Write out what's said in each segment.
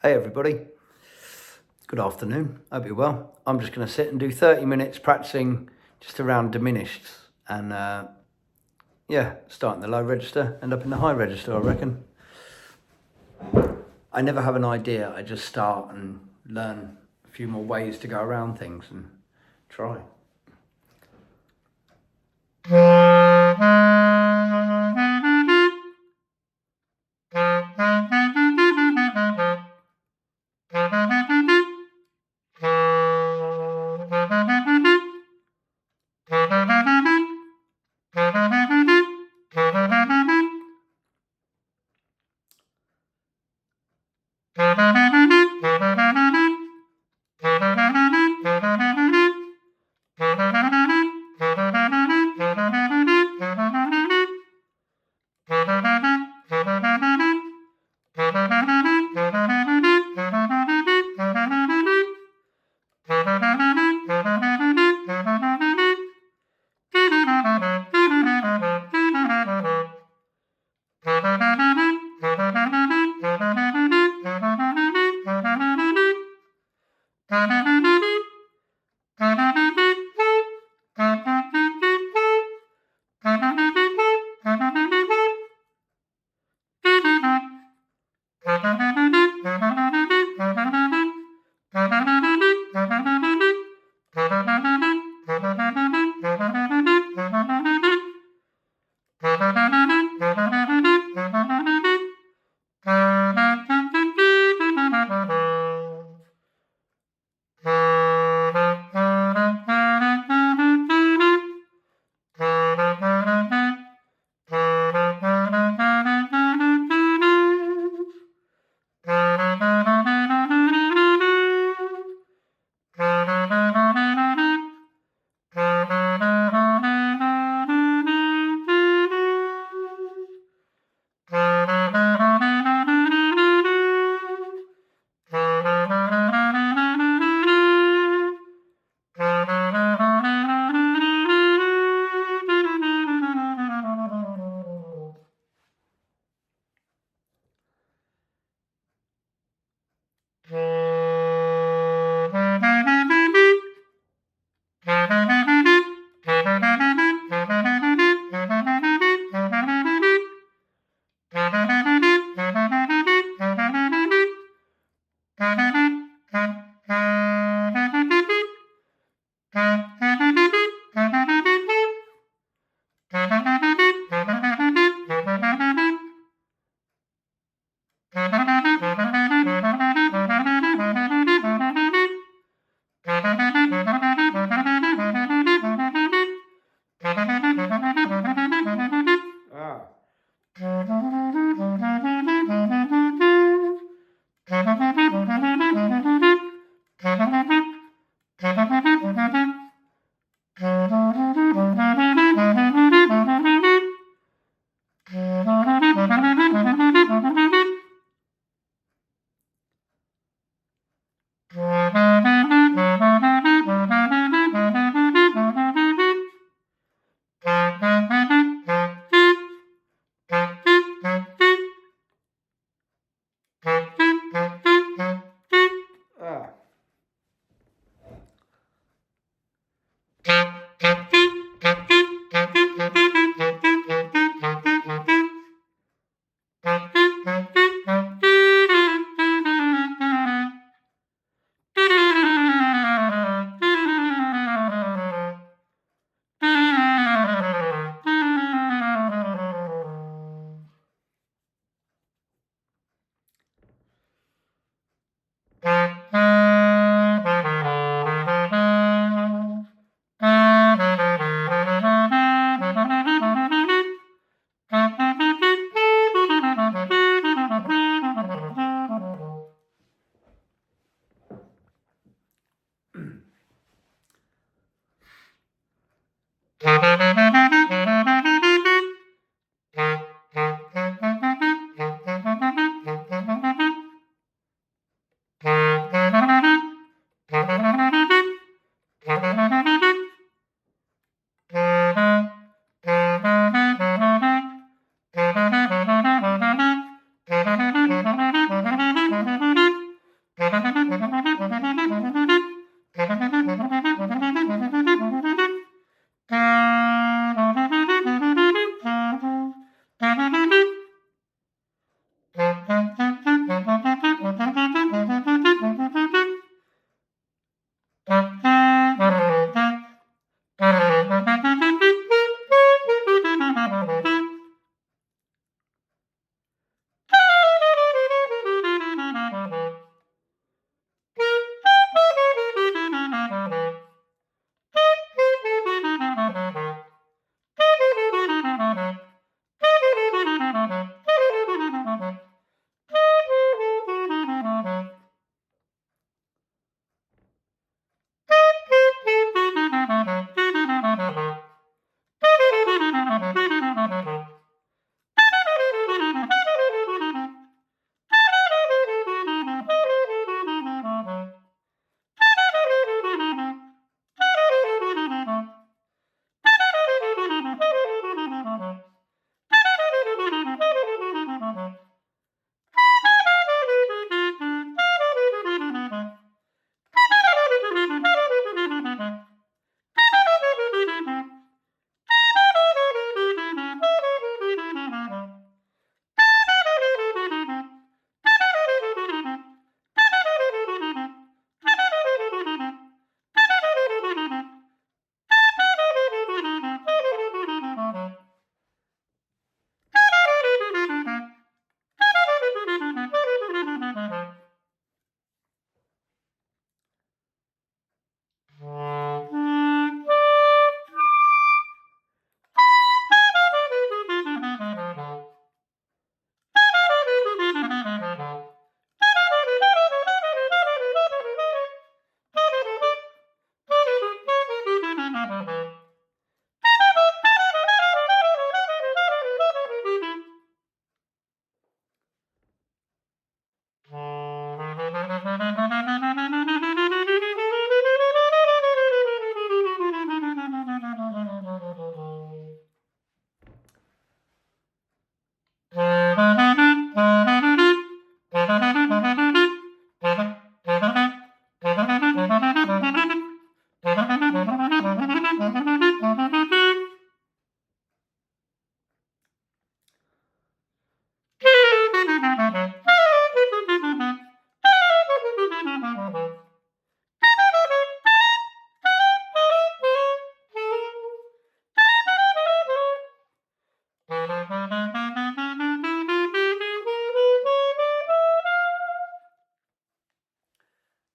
Hey everybody, good afternoon, hope you're well. I'm just going to sit and do 30 minutes practicing just around diminished and start in the low register, end up in the high register I reckon. I never have an idea, I just start and learn a few more ways to go around things and try.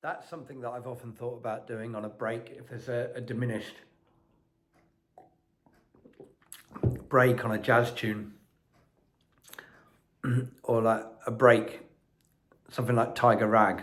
That's something that I've often thought about doing on a break. If there's a diminished break on a jazz tune, or like a break, something like Tiger Rag.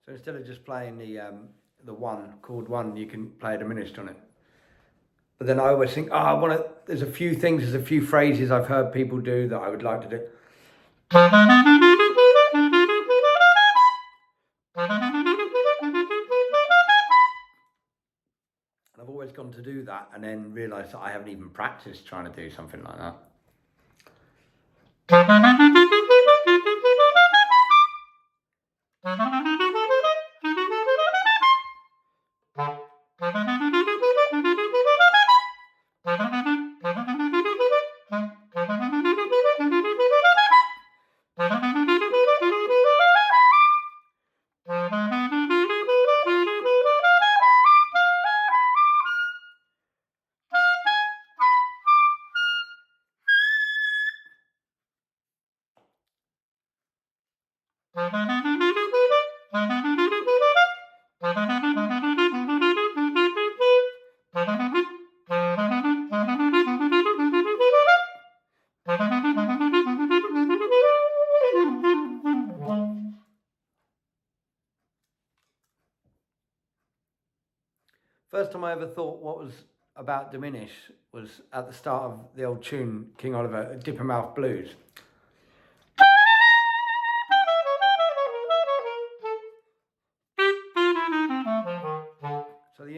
So instead of just playing the one, chord one, you can play a diminished on it. But then I always think, there's a few phrases I've heard people do that I would like to do. And I've always gone to do that and then realised that I haven't even practiced trying to do something like that. First time I ever thought what was about Diminish was at the start of the old tune, King Oliver, Dipper Mouth Blues.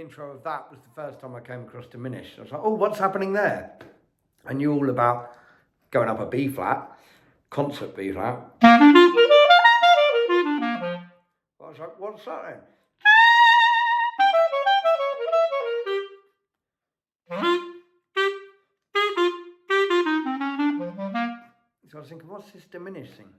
intro of that was the first time I came across Diminished. I was like, oh, what's happening there? I knew all about going up a B flat, concert B flat. I was like, what's that then? So I was thinking, what's this diminished thing?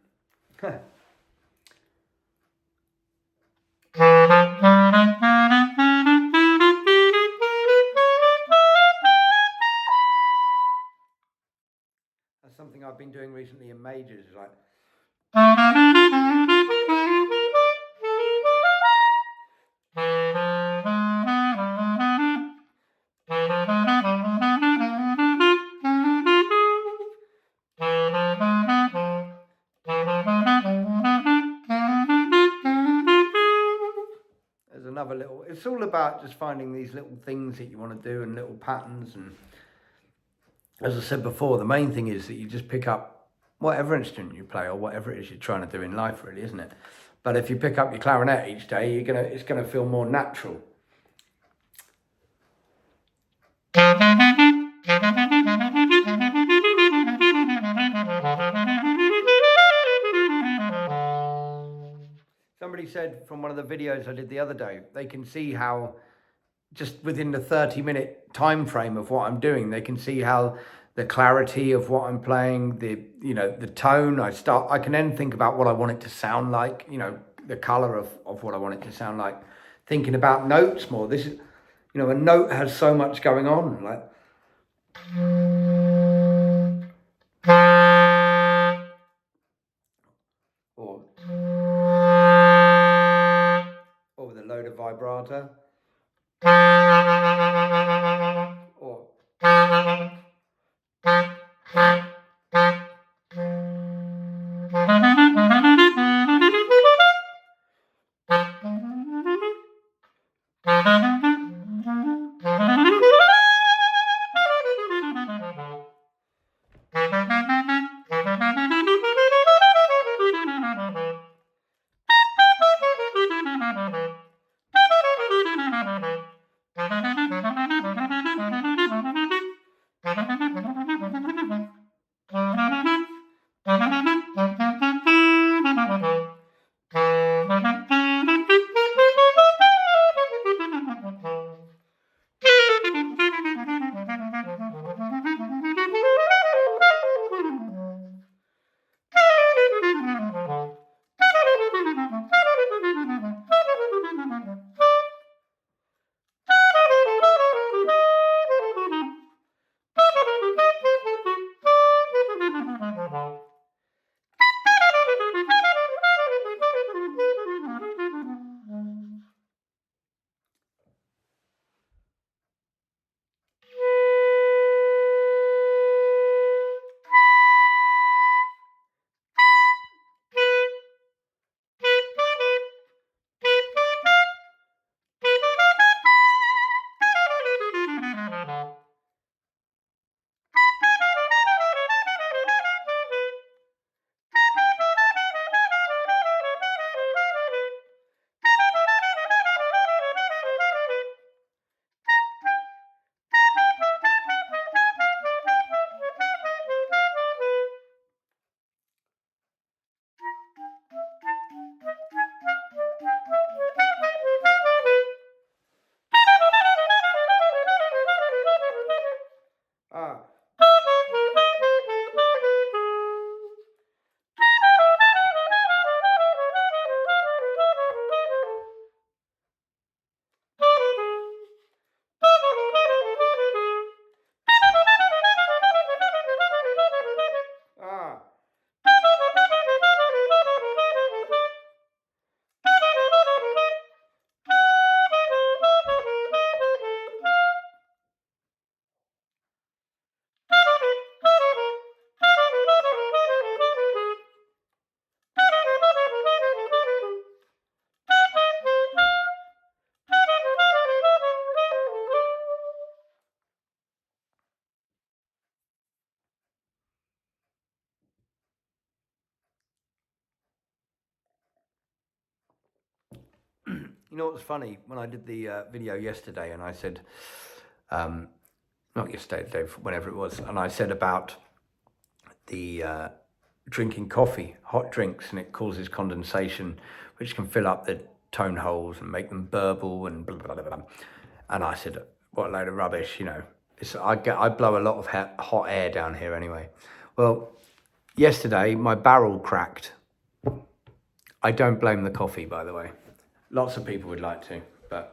That's something I've been doing recently in majors, like. There's another little, it's all about just finding these little things that you want to do and little patterns. And as I said before, the main thing is that you just pick up whatever instrument you play or whatever it is you're trying to do in life, really, isn't it? But if you pick up your clarinet each day, it's gonna feel more natural. Somebody said from one of the videos I did the other day, they can see how just within the 30-minute time frame of what I'm doing, they can see how the clarity of what I'm playing, the tone, I can then think about what I want it to sound like, the color of what I want it to sound like, thinking about notes more. This is, a note has so much going on, like. Or with a load of vibrato. Or You know what's funny? When I did the video yesterday, and I said, not yesterday, the day before, whenever it was, and I said about the drinking coffee, hot drinks, and it causes condensation, which can fill up the tone holes and make them burble and blah, blah, blah, blah. And I said, what a load of rubbish, you know. I blow a lot of hot air down here anyway. Well, yesterday my barrel cracked. I don't blame the coffee, by the way. Lots of people would like to, but...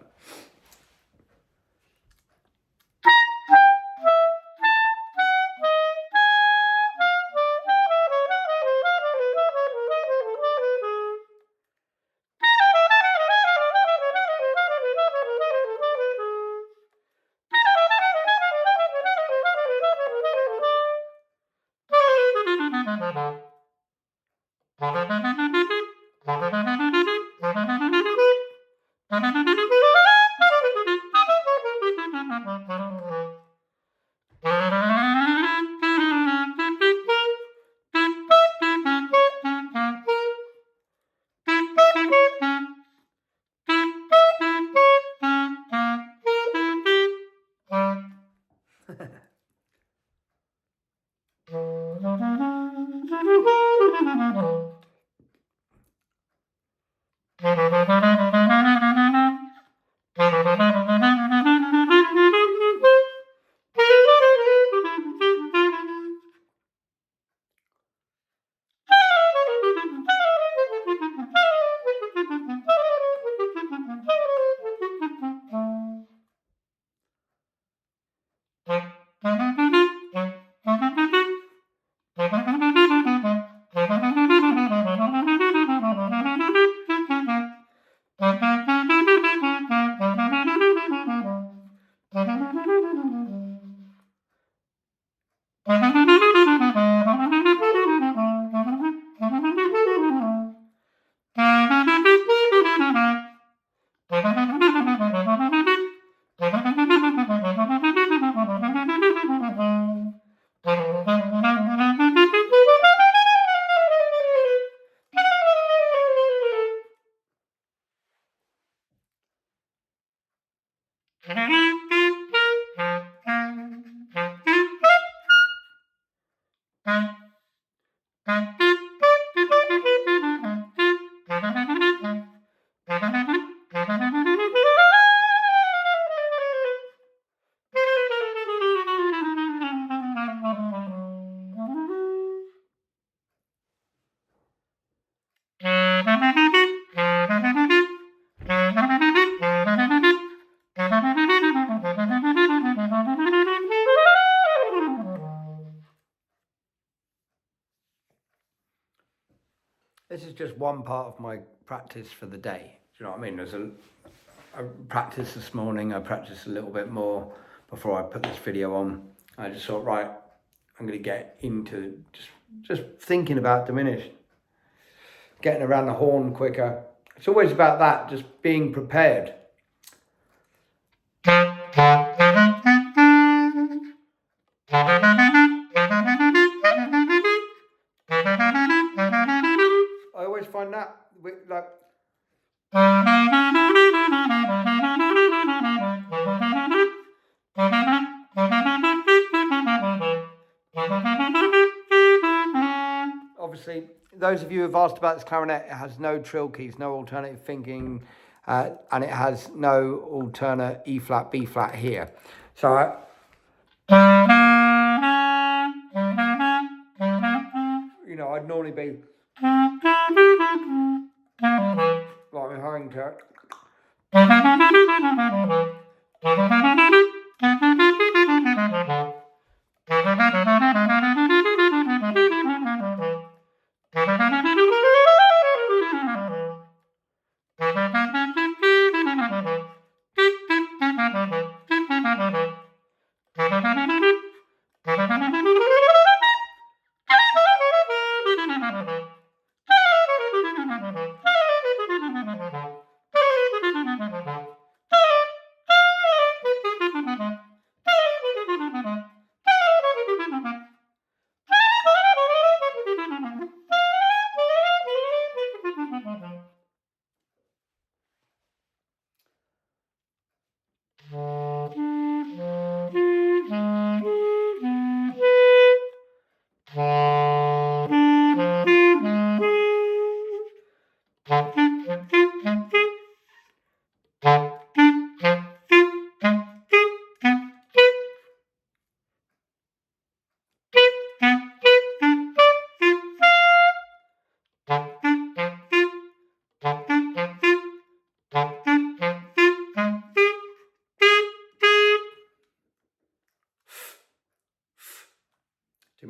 This is just one part of my practice for the day. Do you know what I mean? I practiced this morning, I practiced a little bit more before I put this video on. I just thought, right, I'm going to get into just thinking about Diminished, getting around the horn quicker. It's always about that, just being prepared. I always find that, like... Obviously, those of you who have asked about this clarinet, it has no trill keys, no alternative fingering, and it has no alternate E flat, B flat here. So you know, I'd normally be like I'm humming to it.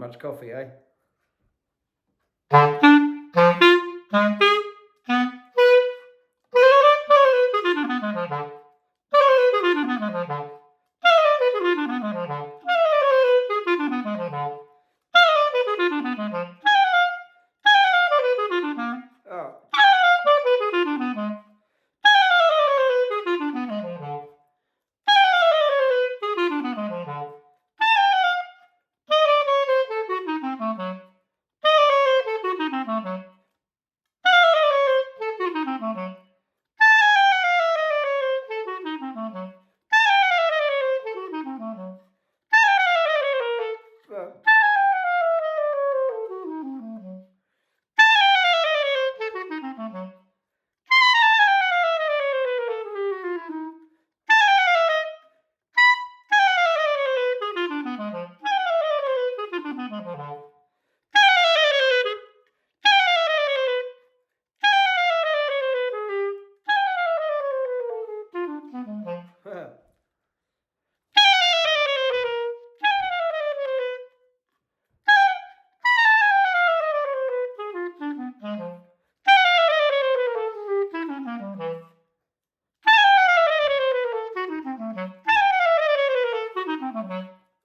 much coffee, eh?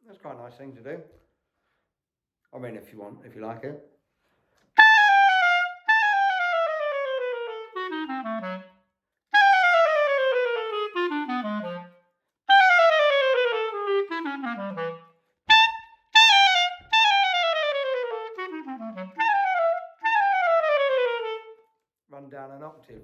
That's quite a nice thing to do. I mean, if you want, if you like it. Run down an octave.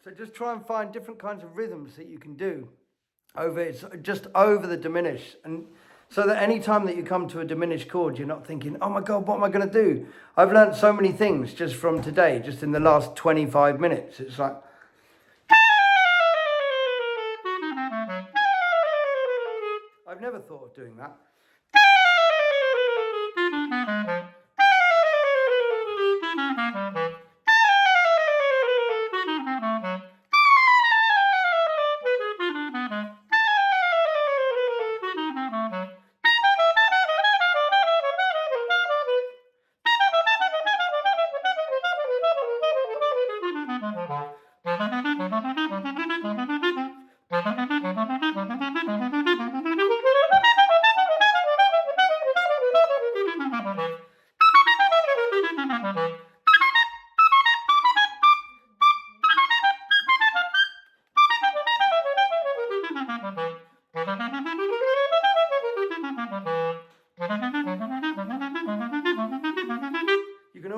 So just try and find different kinds of rhythms that you can do over it's just over the diminished, and so that any time that you come to a diminished chord, you're not thinking, oh my god, what am I going to do? I've learned so many things just from today, just in the last 25 minutes. It's like I've never thought of doing that.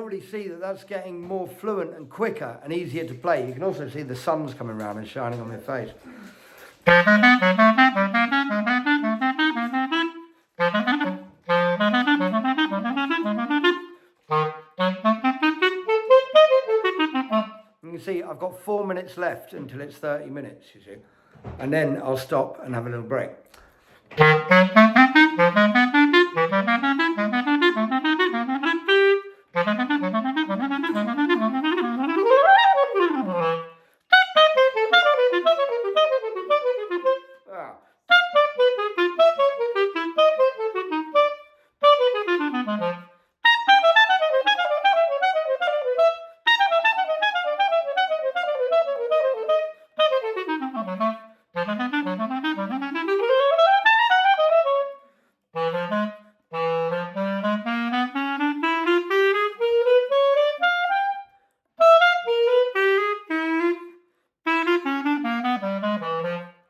already see that that's getting more fluent and quicker and easier to play. You can also see the sun's coming around and shining on my face. You can see I've got 4 minutes left until it's 30 minutes, you see. And then I'll stop and have a little break.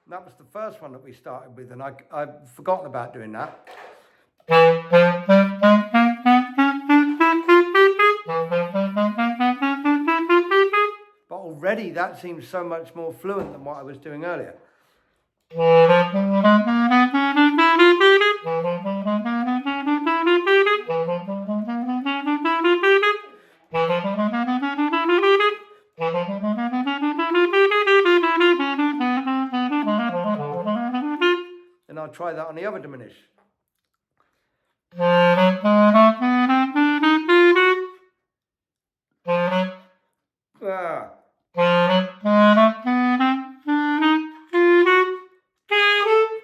That was the first one that we started with, and I've forgotten about doing that. But already that seems so much more fluent than what I was doing earlier. And I'll try that on the other diminished.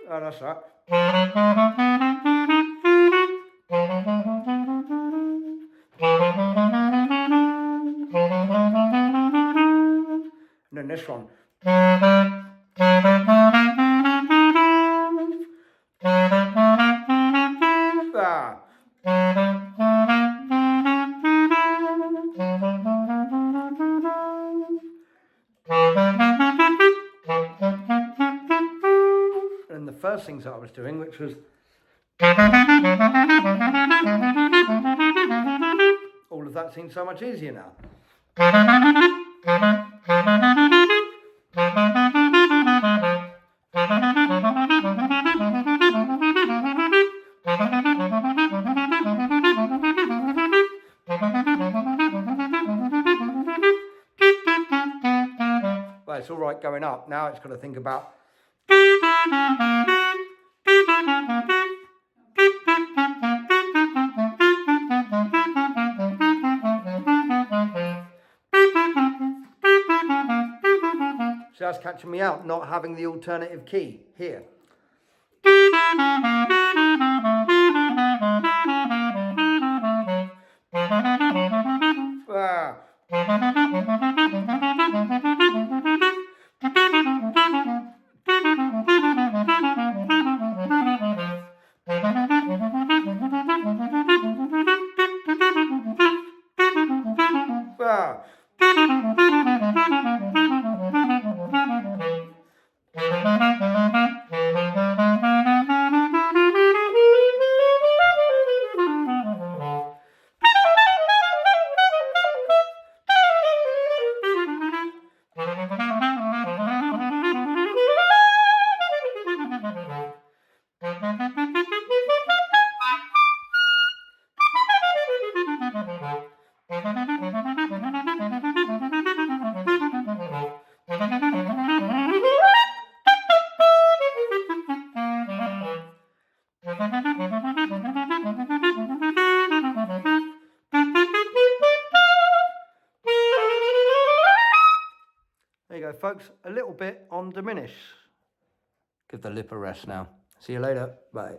Oh, that's right. And then this one. And the first things that I was doing, which was all of that seems so much easier now. Well, it's all right going up. Now it's got to think about. So that's catching me out, not having the alternative key here. There you go, folks. A little bit on Diminished. Give the lip a rest now. See you later. Bye.